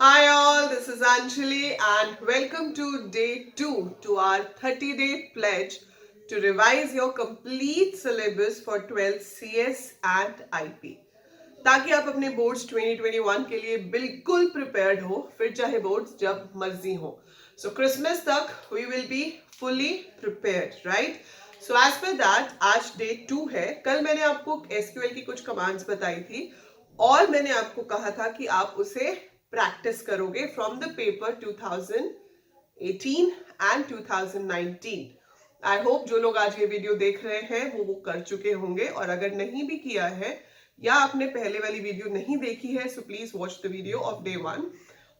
Hi all, this is Anjali and welcome to day 2 to our 30-day pledge to revise your complete syllabus for 12th CS and IP ताकि आप अपने boards 2021 के लिए बिल्कुल prepared हो, फिर चाहे बोर्ड्स जब मर्जी हो. सो क्रिसमस तक we will be fully prepared, right? So as per that आज डे 2 है. कल मैंने आपको एसक्यूएल की कुछ कमांड्स बताई थी और मैंने आपको कहा था कि आप उसे प्रैक्टिस करोगे from the paper 2018 and 2019. I hope जो लोग आज ये वीडियो देख रहे हैं वो कर चुके होंगे, और अगर नहीं भी किया है या आपने पहले वाली वीडियो नहीं देखी है so please watch the video of day 1.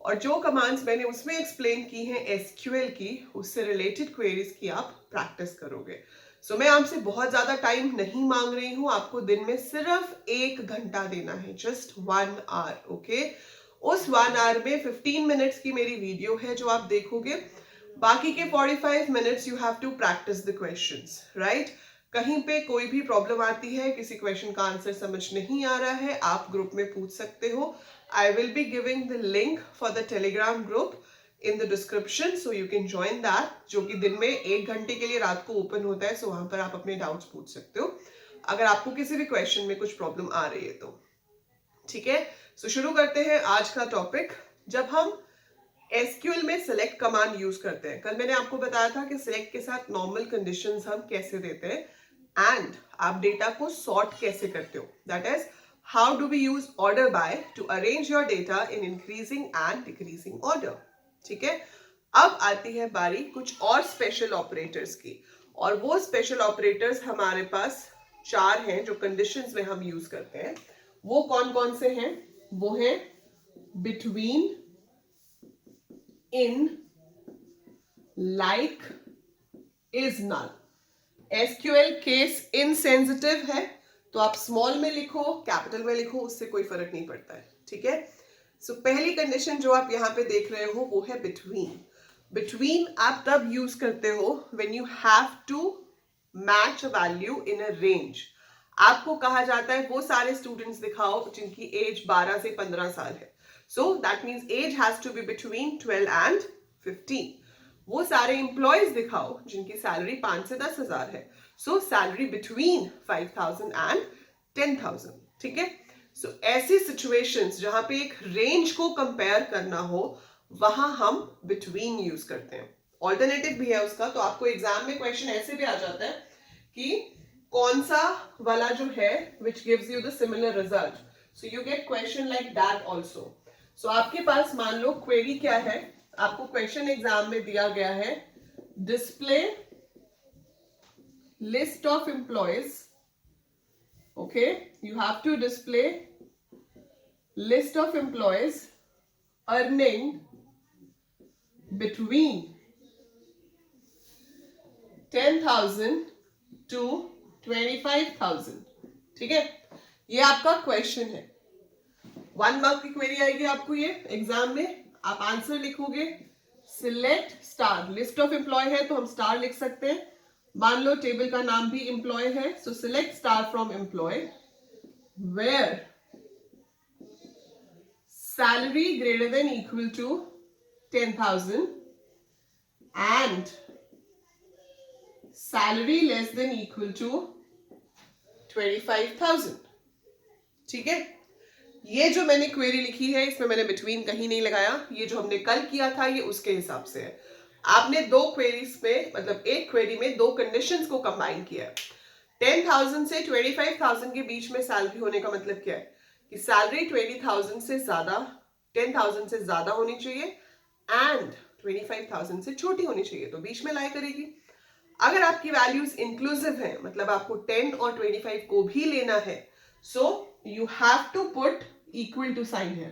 और जो कमांड्स मैंने उसमें एक्सप्लेन की हैं एसक्यूएल की, उससे रिलेटेड क्वेरीज की आप प्रैक्टिस करोगे. सो मैं आपसे बहुत ज्यादा टाइम नहीं मांग रही हूं, आपको दिन में सिर्फ 1 घंटा देना है, जस्ट 1 आवर. ओके, उस 1 आवर में 15 मिनट्स की मेरी वीडियो है जो आप देखोगे. बाकी के 45 minutes you have to practice the questions, right? कहीं पे कोई भी प्रॉब्लम आती है, किसी क्वेश्चन का आंसर समझ नहीं आ रहा है, आप ग्रुप में पूछ सकते हो. I will be giving the link for the Telegram group in the description, so you can join that, जो कि दिन में 1 घंटे के लिए रात को ओपन होता है. सो वहां पर आप अपने डाउट्स पूछ सकते हो अगर आपको किसी भी क्वेश्चन में कुछ प्रॉब्लम आ रही है तो. ठीक है, सो शुरू करते हैं आज का टॉपिक. जब हम एसक्यूएल में सिलेक्ट कमांड यूज करते हैं, कल मैंने आपको बताया था कि सिलेक्ट के साथ नॉर्मल कंडीशंस हम कैसे देते हैं एंड आप डेटा को सॉर्ट कैसे करते हो. That is how do we use order by to arrange your data in increasing and decreasing order. ठीक है, अब आती है बारी कुछ और स्पेशल ऑपरेटर्स की, और वो स्पेशल ऑपरेटर्स हमारे पास 4 हैं जो कंडीशंस में हम यूज करते हैं. वो कौन कौन से हैं? वो है between, in, like, is null. SQL case insensitive है तो आप स्मॉल में लिखो, कैपिटल में लिखो, उससे कोई फर्क नहीं पड़ता है. ठीक है, सो पहली कंडीशन जो आप यहां पे देख रहे हो वो है बिटवीन. बिटवीन आप तब यूज करते हो when you have to match a value in a range. आपको कहा जाता है वो सारे स्टूडेंट्स दिखाओ जिनकी एज 12 से 15 साल है. So that means age has to be between 12 and 15. वो सारे एम्प्लॉयज दिखाओ जिनकी सैलरी 5 से 10,000 है. सो सैलरी बिटवीन 5,000 एंड 10,000. ठीक है, सो ऐसी सिचुएशंस जहां पे एक रेंज को कंपेयर करना हो वहां हम बिटवीन यूज करते हैं. ऑल्टरनेटिव भी है उसका, तो आपको एग्जाम में क्वेश्चन ऐसे भी आ जाता है कि कौन सा वाला जो है which gives you the similar result. So you get question like that also. So आपके पास मान लो क्वेरी क्या है, आपको क्वेश्चन एग्जाम में दिया गया है display list of employees. Okay, you have to display list of employees earning between 10,000 to 25,000. ठीक है, ये आपका क्वेश्चन है. 1 मार्क की क्वेरी आएगी आपको ये एग्जाम में. आप आंसर लिखोगे select star. List of employee है तो हम स्टार लिख सकते हैं. मान लो टेबल का नाम भी एम्प्लॉय है, so select star from employee where salary greater than equal to 10,000 and salary less than equal to 25,000. ठीक है, ये जो मैंने क्वेरी लिखी है इसमें मैंने बिटवीन कहीं नहीं लगाया. ये जो हमने कल किया था ये उसके हिसाब से है. आपने 2 क्वेरीज में, मतलब एक क्वेरी में 2 कंडीशंस को कंबाइन किया. 10,000 से 25,000 के बीच में सैलरी होने का मतलब क्या है कि सैलरी 20,000 से ज्यादा, 10,000 से ज्यादा होनी चाहिए एंड 25,000 से छोटी होनी चाहिए, तो बीच में लाई करेगी. अगर आपकी वैल्यूज इंक्लूसिव है, मतलब आपको 10 और 25 को भी लेना है, so you have to put equal to sign है.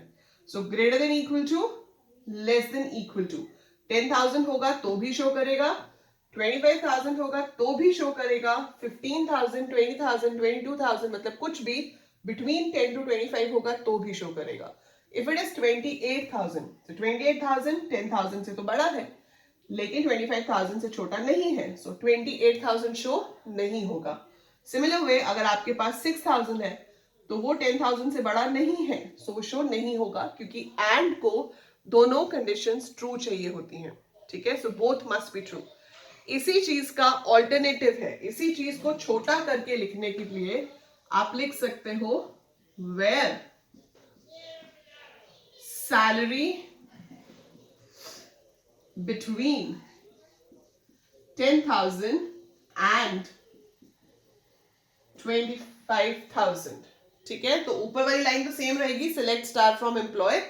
So greater than equal to, less than equal to. 10,000 होगा तो भी शो करेगा, 25,000 होगा तो भी शो करेगा, 15,000, 20,000, 22,000, मतलब कुछ भी बिटवीन 10 to 25 होगा तो भी शो करेगा. इफ इट इज 28,000, तो 28,000 10,000 से तो बड़ा है लेकिन 25,000 से छोटा नहीं है, सो 28,000 शो नहीं होगा. सिमिलर वे अगर आपके पास 6,000 है तो वो 10,000 से बड़ा नहीं है, सो वो शो नहीं होगा, क्योंकि एंड को दोनों कंडीशंस ट्रू चाहिए होती हैं, ठीक है। So both must be true. इसी चीज का ऑल्टरनेटिव है, इसी चीज को छोटा करके लिखने के लिए आप लिख सकते हो वेयर सैलरी बिटवीन 10,000 and 25,000, ठीक है। तो ऊपर वाली लाइन तो सेम रहेगी, select star from employee.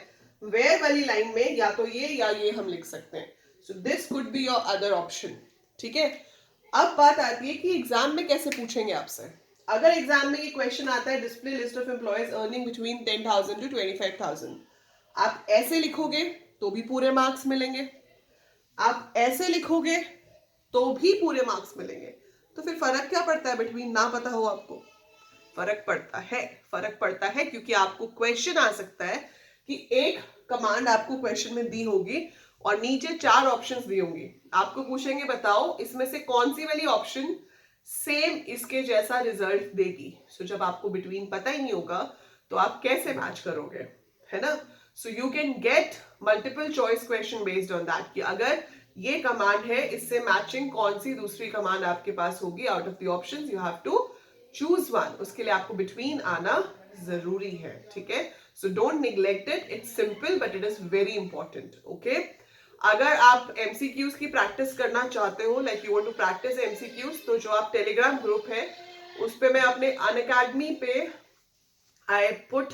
Where वाली लाइन में या तो ये या ये हम लिख सकते हैं। So this could be your other option, ठीक है। अब बात आती है कि एग्जाम में कैसे पूछेंगे आपसे। अगर एग्जाम में ये क्वेश्चन आता है display list of employees earning between 10,000 to 25,000, आप ऐसे लिखोगे तो भी पूरे मार्क्स मिलेंगे, आप ऐसे लिखोगे तो भी पूरे मार्क्स मिलेंगे। तो फिर फर्क क्या पड़ता है बिटवीन, ना पता हो आपको? फर्क पड़ता है क्योंकि आपको क्वेश्चन आ सकता है कि एक कमांड आपको क्वेश्चन में दी होगी और नीचे 4 ऑप्शंस दी होंगी। आपको पूछेंगे बताओ इसमें से कौन सी वाली ऑप्शन सेम इसके जैसा रिजल्ट देगी। सो जब आपको बिटवीन पता ही नहीं होगा तो आप कैसे मैच करोगे, है ना। So you can get multiple choice question based on that कि अगर ये कमांड है इससे मैचिंग कौन सी दूसरी कमांड आपके पास होगी। Out of the options you have to choose one. उसके लिए आपको बिटवीन आना जरूरी है, ठीक है। So don't neglect it, it's simple but it is very important, okay. अगर आप एमसीक्यूज की प्रैक्टिस करना चाहते हो, like you want to practice MCQs, तो जो आप टेलीग्राम ग्रुप है उस पे मैं अपने अनअकैडमी पे I put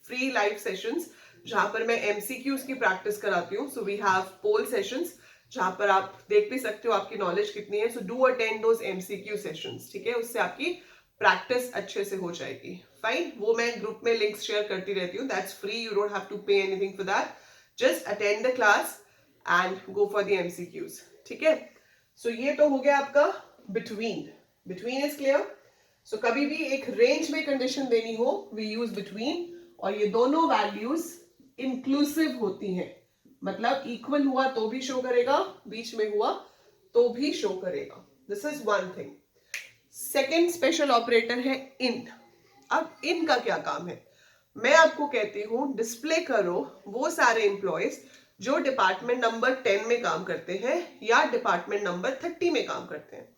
free live sessions जहां पर मैं एमसीक्यूज की प्रैक्टिस कराती हूँ। So we have poll sessions जहां पर आप देख भी सकते हो आपकी नॉलेज कितनी है। So do attend those MCQ sessions, ठीक है। उससे आपकी प्रैक्टिस अच्छे से हो जाएगी। फाइन, वो मैं ग्रुप में लिंक्स शेयर करती रहती हूँ, that's free, you don't have to pay anything for that, just attend the class and go for the MCQs, ठीक है। सो ये तो हो गया आपका बिटवीन इज क्लियर। सो कभी भी एक रेंज में कंडीशन देनी हो वी यूज बिटवीन, और ये दोनों वैल्यूज इंक्लूसिव होती हैं, मतलब इक्वल हुआ तो भी शो करेगा, बीच में हुआ तो भी शो करेगा। This is one thing. Second special operator है इन। अब इन का क्या काम है? मैं आपको कहती हूं डिस्प्ले करो वो सारे एम्प्लॉयज जो डिपार्टमेंट नंबर 10 में काम करते हैं या डिपार्टमेंट नंबर 30 में काम करते हैं,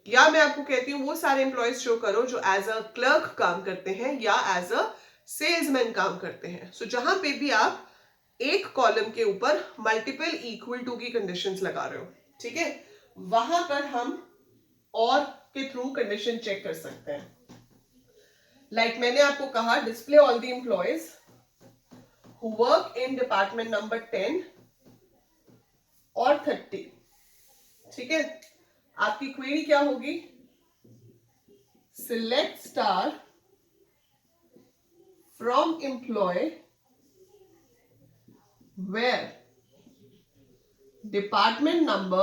या मैं आपको कहती हूँ वो सारे एम्प्लॉयज शो करो जो एज अ क्लर्क काम करते हैं या एज अ सेल्समैन काम करते हैं। सो जहां पे भी आप एक कॉलम के ऊपर मल्टीपल इक्वल टू की कंडीशंस लगा रहे हो, ठीक है, वहां पर हम और के थ्रू कंडीशन चेक कर सकते हैं। लाइक मैंने आपको कहा display all the employees who work in department number 10 और 30, ठीक है। आपकी क्वेरी क्या होगी? Select star from employ where department number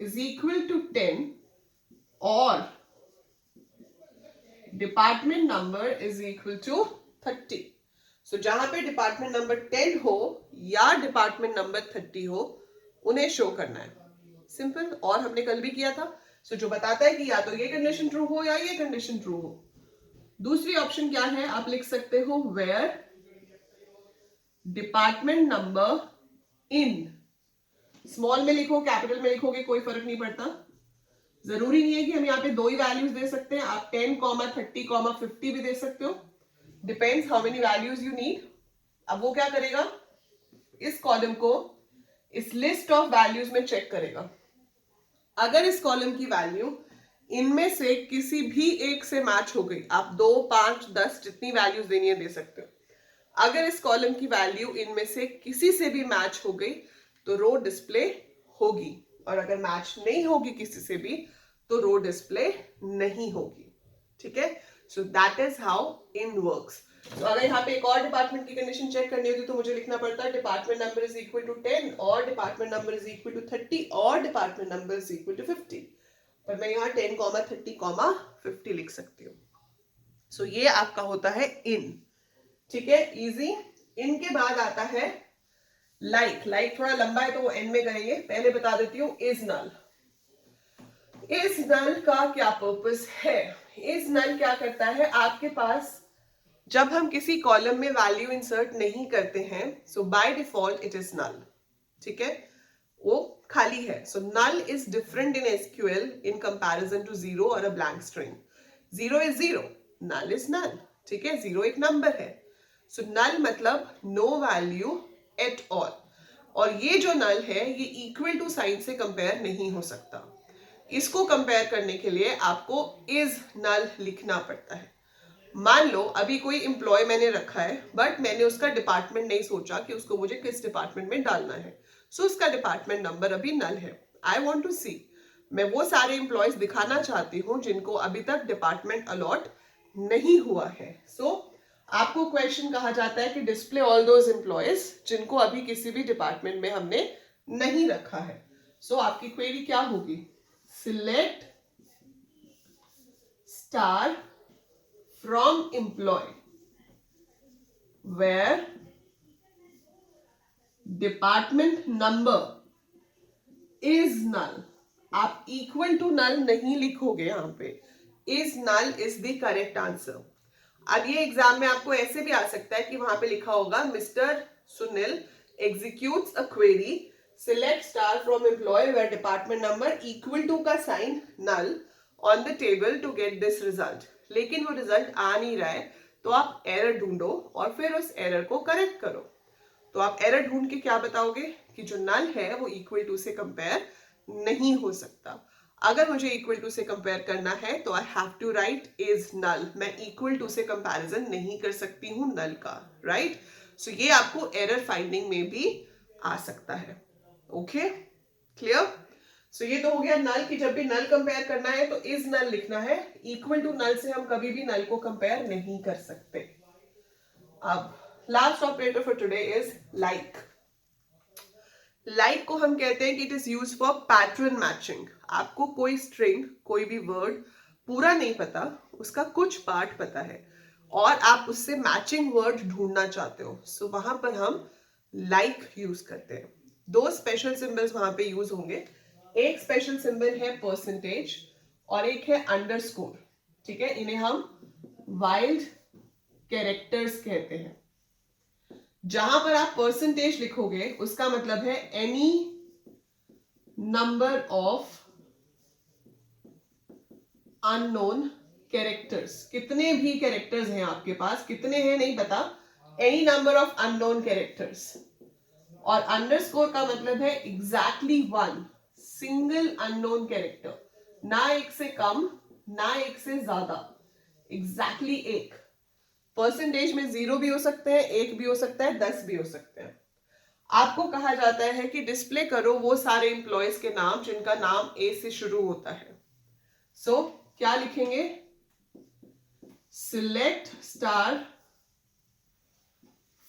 is equal to 10 or department number is equal to 30. So जहां पे डिपार्टमेंट नंबर 10 हो या डिपार्टमेंट नंबर 30 हो उन्हें शो करना है, सिंपल। और हमने कल भी किया था। सो जो बताता है कि या तो ये कंडीशन ट्रू हो या ये कंडीशन ट्रू हो। दूसरी ऑप्शन क्या है? आप लिख सकते हो where department number in, small में लिखो कैपिटल में लिखोगे कोई फर्क नहीं पड़ता। जरूरी नहीं है कि हम यहाँ पे दो ही वैल्यूज दे सकते हैं, आप 10, 30, 50 भी दे सकते हो, depends how many values you need. अब वो क्या करेगा? इस कॉलम को इस लिस्ट ऑफ वैल्यूज में चेक करेगा। अगर इस कॉलम की वैल्यू इनमें से किसी भी एक से मैच हो गई, आप 2, 5, 10 जितनी वैल्यूज देनी है दे सकते हो। अगर इस कॉलम की वैल्यू इनमें से किसी से भी मैच हो गई तो रो डिस्प्ले होगी, और अगर मैच नहीं होगी किसी से भी तो रो डिस्प्ले नहीं होगी, ठीक है। So that is how in works. तो अगर यहाँ पे एक और डिपार्टमेंट की कंडीशन चेक करनी होती तो मुझे लिखना पड़ता है department number is equal to 10 और department number is equal to 30 और department number is equal to 50, पर मैं यहाँ 10, 30, 50 लिख सकती हूँ। सो ये आपका होता है इन, ठीक है, इजी। इनके बाद आता है लाइक थोड़ा लंबा है तो वो एंड में करेंगे, पहले बता देती हूँ इज नल। इज नल का क्या पर्पस है? इज नल क्या करता है? आपके पास जब हम किसी कॉलम में वैल्यू इंसर्ट नहीं करते हैं, so by default it is null. ठीक है, वो खाली है। So null is different in SQL in comparison to zero और a blank string. Zero is zero, null is null. ठीक है, जीरो एक नंबर है। सो नल मतलब नो वैल्यू एट ऑल। और ये जो नल है ये इक्वल टू साइन से कंपेयर नहीं हो सकता। इसको कंपेयर करने के लिए आपको इज नल लिखना पड़ता है। मान लो अभी कोई एम्प्लॉय मैंने रखा है, बट मैंने उसका डिपार्टमेंट नहीं सोचा कि उसको मुझे किस डिपार्टमेंट में डालना है। सो उसका डिपार्टमेंट नंबर अभी नल है। आई वॉन्ट टू सी, मैं वो सारे एम्प्लॉयज दिखाना चाहती हूँ जिनको अभी तक डिपार्टमेंट अलॉट नहीं हुआ है। सो आपको क्वेश्चन कहा जाता है कि डिस्प्ले ऑल दोज एम्प्लॉयज जिनको अभी किसी भी डिपार्टमेंट में हमने नहीं रखा है। सो आपकी क्वेरी क्या होगी? Select star from employee where department number is null। आप equal to null नहीं लिखोगे, यहां पे is null is the correct answer। अब ये एग्जाम में आपको ऐसे भी आ सकता है कि वहां पे लिखा होगा mister Sunil executes a query select star from employee where department number equal to का sign null on the table to get this result। लेकिन वो रिजल्ट आ नहीं रहा है, तो आप एरर ढूंढो और फिर उस एरर को करेक्ट करो। तो आप एरर ढूंढ के क्या बताओगे कि जो नल है वो इक्वल टू से कंपेयर नहीं हो सकता। अगर मुझे इक्वल टू से कंपेयर करना है तो I have to write is null. मैं इक्वल टू से कंपैरिजन नहीं कर सकती हूँ नल का, राइट। सो ये आपको एरर फाइंडिंग में भी आ सकता है। Okay, clear. सो ये तो हो गया नल की जब भी नल कंपेयर करना है तो इज नल लिखना है। इक्वल टू नल से हम कभी भी नल को कंपेयर नहीं कर सकते। अब last operator for today is like. Like को हम कहते हैं कि it is used for pattern matching. आपको कोई स्ट्रिंग, कोई भी वर्ड पूरा नहीं पता, उसका कुछ पार्ट पता है और आप उससे मैचिंग वर्ड ढूंढना चाहते हो, सो वहां पर हम लाइक यूज करते हैं। दो स्पेशल सिंबल्स वहां पे यूज होंगे। एक स्पेशल सिंबल है परसेंटेज और एक है अंडरस्कोर। ठीक है, इन्हें हम वाइल्ड कैरेक्टर्स कहते हैं। जहां पर आप परसेंटेज लिखोगे उसका मतलब है any number of unknown characters. कितने भी कैरेक्टर्स हैं आपके पास, कितने हैं नहीं पता, any number of unknown characters. और अंडरस्कोर का मतलब है exactly one, single unknown character, ना एक से कम ना एक से ज्यादा, एग्जैक्टली एक। परसेंटेज में 0 भी हो सकते हैं, 1 भी हो सकता है, 10 भी हो सकते हैं। आपको कहा जाता है कि डिस्प्ले करो वो सारे एम्प्लॉयज के नाम जिनका नाम ए से शुरू होता है। सो क्या लिखेंगे? Select star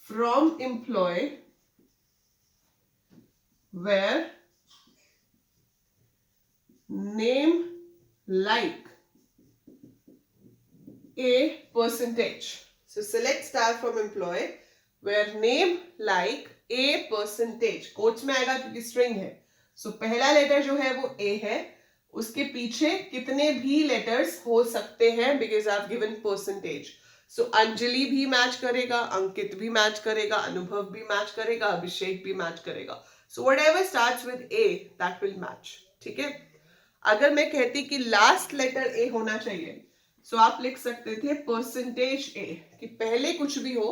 from employ where name like a percentage। So select star from employee where name like a percentage। Quotes में आएगा क्योंकि स्ट्रिंग है। सो पहला लेटर जो है वो a है, उसके पीछे कितने भी लेटर्स हो सकते हैं because I have given percentage. So Anjali भी मैच करेगा, अंकित भी मैच करेगा, अनुभव भी मैच करेगा, अभिषेक भी मैच करेगा। So whatever starts with A that will match। ठीक है, अगर मैं कहती कि लास्ट लेटर A होना चाहिए, सो आप लिख सकते थे परसेंटेज A, कि पहले कुछ भी हो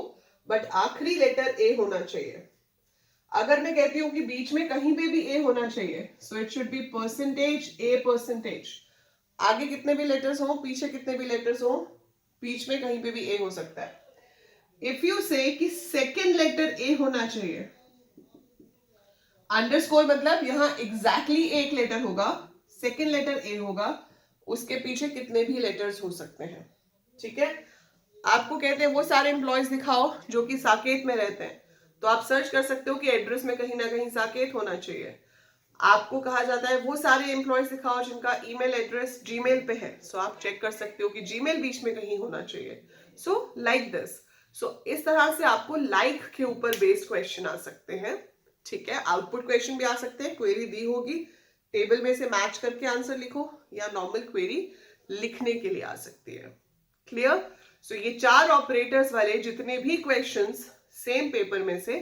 बट आखिरी लेटर A होना चाहिए। अगर मैं कहती हूँ कि बीच में कहीं पे भी A होना चाहिए, so it should be percentage A percentage. आगे कितने भी लेटर्स हो, पीछे कितने भी लेटर्स हो, बीच में कहीं पे भी A हो सकता है। इफ यू से कि सेकेंड लेटर A होना चाहिए, अंडरस्कोर मतलब यहां एग्जैक्टली एक लेटर होगा, सेकेंड लेटर ए होगा, उसके पीछे कितने भी लेटर्स हो सकते हैं। ठीक है, आपको कहते हैं वो सारे एम्प्लॉयज दिखाओ जो कि साकेत में रहते हैं, तो आप सर्च कर सकते हो कि एड्रेस में कहीं ना कहीं साकेत होना चाहिए। आपको कहा जाता है वो सारे एम्प्लॉयज दिखाओ जिनका ईमेल एड्रेस जीमेल पे है, सो आप चेक कर सकते हो कि जीमेल बीच में कहीं होना चाहिए। So like this. सो इस तरह से आपको लाइक के ऊपर बेस्ड क्वेश्चन आ सकते हैं। ठीक है, आउटपुट क्वेश्चन भी आ सकते हैं, क्वेरी दी होगी, टेबल में से मैच करके आंसर लिखो, या नॉर्मल क्वेरी लिखने के लिए आ सकती है। क्लियर? सो ये 4 ऑपरेटर्स वाले जितने भी क्वेश्चंस सेम पेपर में से,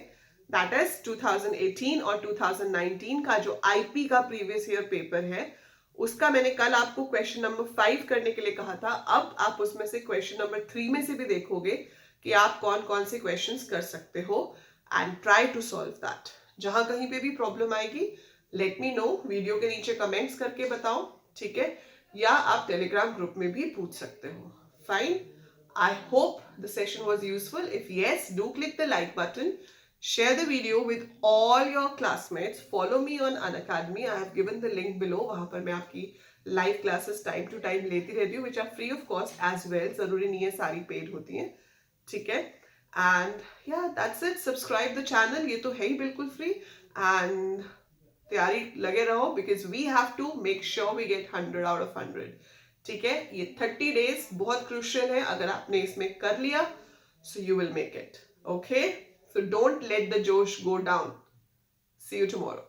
दैट इज 2018 और 2019 का जो आईपी का प्रीवियस ईयर पेपर है, उसका मैंने कल आपको क्वेश्चन नंबर 5 करने के लिए कहा था। अब आप उसमें से क्वेश्चन नंबर 3 में से भी देखोगे कि आप कौन कौन से क्वेश्चंस कर सकते हो and try to solve that. जहां कहीं पे भी प्रॉब्लम आएगी लेट मी नो, वीडियो के नीचे कमेंट्स करके बताओ, ठीक है, या आप टेलीग्राम ग्रुप में भी पूछ सकते हो। Fine, I hope the session was useful. If yes, do click the like button. Share the video with all your classmates. Follow me on Unacademy. I have given the link below. वहाँ पर मैं आपकी live classes time to time लेती रहती हूँ, which are free of cost as well. ज़रूरी नहीं है सारी paid होती हैं, ठीक है? And yeah, that's it. Subscribe the channel. ये तो है ही बिल्कुल free. And तैयारी लगे रहो because we have to make sure we get 100 out of 100. ठीक है, ये 30 डेज बहुत क्रूशियल है। अगर आपने इसमें कर लिया so you will make it. Okay, so don't let the जोश go down. See you tomorrow.